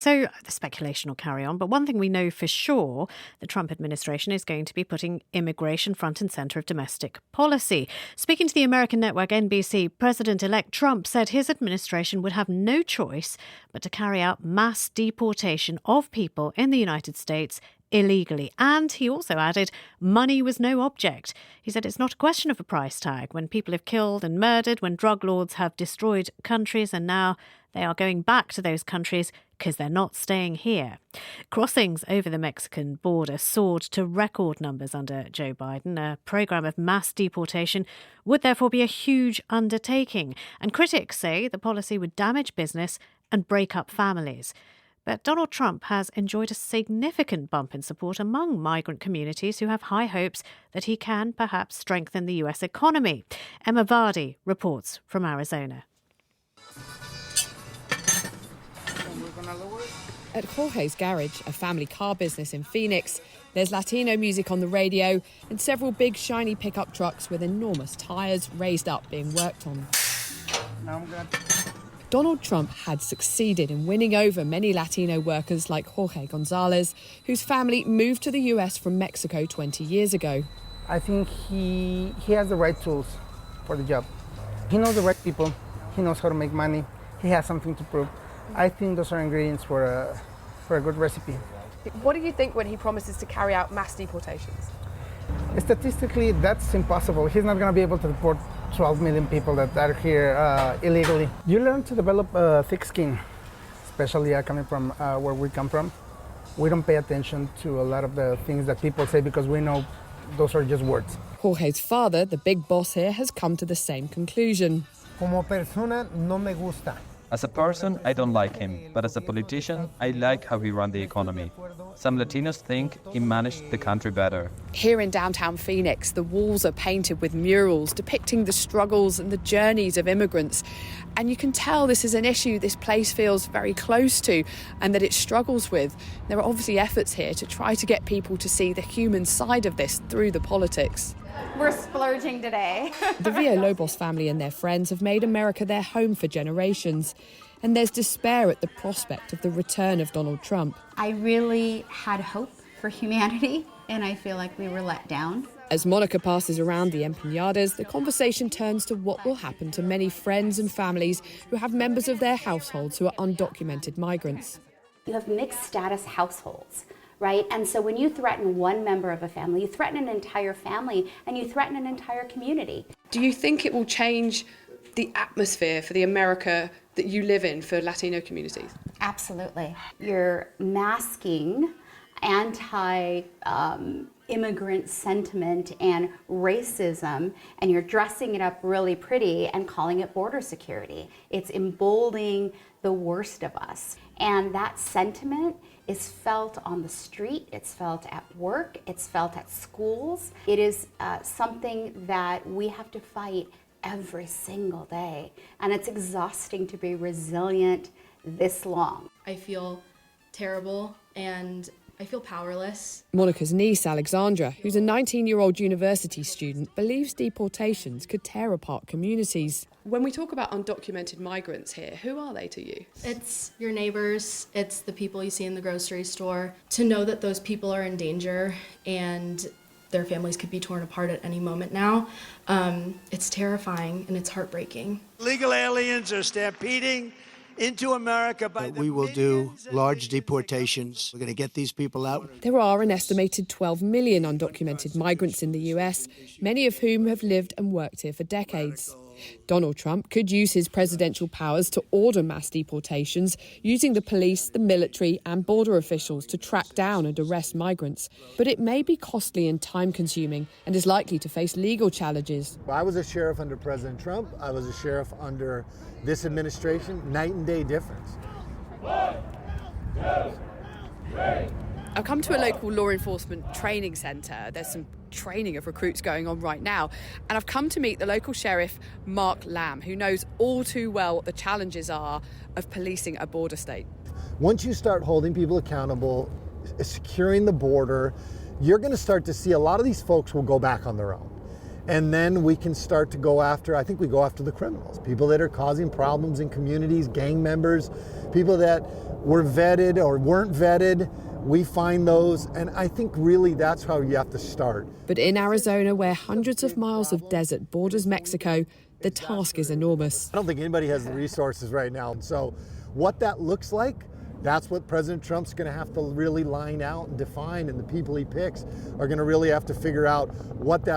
So the speculation will carry on, but one thing we know for sure, the Trump administration is going to be putting immigration front and centre of domestic policy. Speaking to the American network NBC, President-elect Trump said his administration would have no choice but to carry out mass deportation of people in the United States illegally. And he also added, money was no object. He said it's not a question of a price tag when people have killed and murdered, when drug lords have destroyed countries, and now they are going back to those countries because they're not staying here. Crossings over the Mexican border soared to record numbers under Joe Biden. A program of mass deportation would therefore be a huge undertaking. And critics say the policy would damage business and break up families. But Donald Trump has enjoyed a significant bump in support among migrant communities who have high hopes that he can perhaps strengthen the US economy. Emma Vardy reports from Arizona. At Jorge's Garage, a family car business in Phoenix, there's Latino music on the radio and several big shiny pickup trucks with enormous tyres raised up being worked on. Now I'm good. Donald Trump had succeeded in winning over many Latino workers like Jorge Gonzalez, whose family moved to the US from Mexico 20 years ago. I think he has the right tools for the job. He knows the right people. He knows how to make money. He has something to prove. I think those are ingredients for a good recipe. What do you think when he promises to carry out mass deportations? Statistically, that's impossible. He's not going to be able to deport 12 million people that are here illegally. You learn to develop a thick skin, especially coming from where we come from. We don't pay attention to a lot of the things that people say because we know those are just words. Jorge's father, the big boss here, has come to the same conclusion. Como persona, no me gusta. As a person, I don't like him, but as a politician, I like how he ran the economy. Some Latinos think he managed the country better. Here in downtown Phoenix, the walls are painted with murals depicting the struggles and the journeys of immigrants. And you can tell this is an issue this place feels very close to and that it struggles with. There are obviously efforts here to try to get people to see the human side of this through the politics. We're splurging today. The Villalobos family and their friends have made America their home for generations. And there's despair at the prospect of the return of Donald Trump. I really had hope for humanity, and I feel like we were let down. As Monica passes around the empanadas, the conversation turns to what will happen to many friends and families who have members of their households who are undocumented migrants. You have mixed status households, right? And so when you threaten one member of a family, you threaten an entire family and you threaten an entire community. Do you think it will change the atmosphere for the America that you live in for Latino communities? Absolutely. You're masking anti-immigrant sentiment and racism, and you're dressing it up really pretty and calling it border security. It's emboldening the worst of us. And that sentiment is felt on the street, it's felt at work, it's felt at schools. It is something that we have to fight every single day. And it's exhausting to be resilient this long. I feel terrible and I feel powerless. Monica's niece, Alexandra, who's a 19-year-old university student, believes deportations could tear apart communities. When we talk about undocumented migrants here, who are they to you? It's your neighbors, it's the people you see in the grocery store. To know that those people are in danger and their families could be torn apart at any moment now, it's terrifying and it's heartbreaking. Illegal aliens are stampeding into America by we will do large deportations. We're going to get these people out. There are an estimated 12 million undocumented migrants in the US, many of whom have lived and worked here for decades. Donald Trump could use his presidential powers to order mass deportations, using the police, the military and border officials to track down and arrest migrants. But it may be costly and time-consuming and is likely to face legal challenges. I was a sheriff under President Trump. I was a sheriff under this administration. Night and day difference. 1, 2, 3. I've come to a local law enforcement training centre. There's some training of recruits going on right now. And I've come to meet the local sheriff, Mark Lamb, who knows all too well what the challenges are of policing a border state. Once you start holding people accountable, securing the border, you're going to start to see a lot of these folks will go back on their own. And then we can start to go after, I think we go after the criminals, people that are causing problems in communities, gang members, people that were vetted or weren't vetted. We find those, and I think really that's how you have to start. But in Arizona, where hundreds of miles of desert borders Mexico, the task is enormous. I don't think anybody has the resources right now. And so what that looks like, that's what President Trump's going to have to really line out and define, and the people he picks are going to really have to figure out what that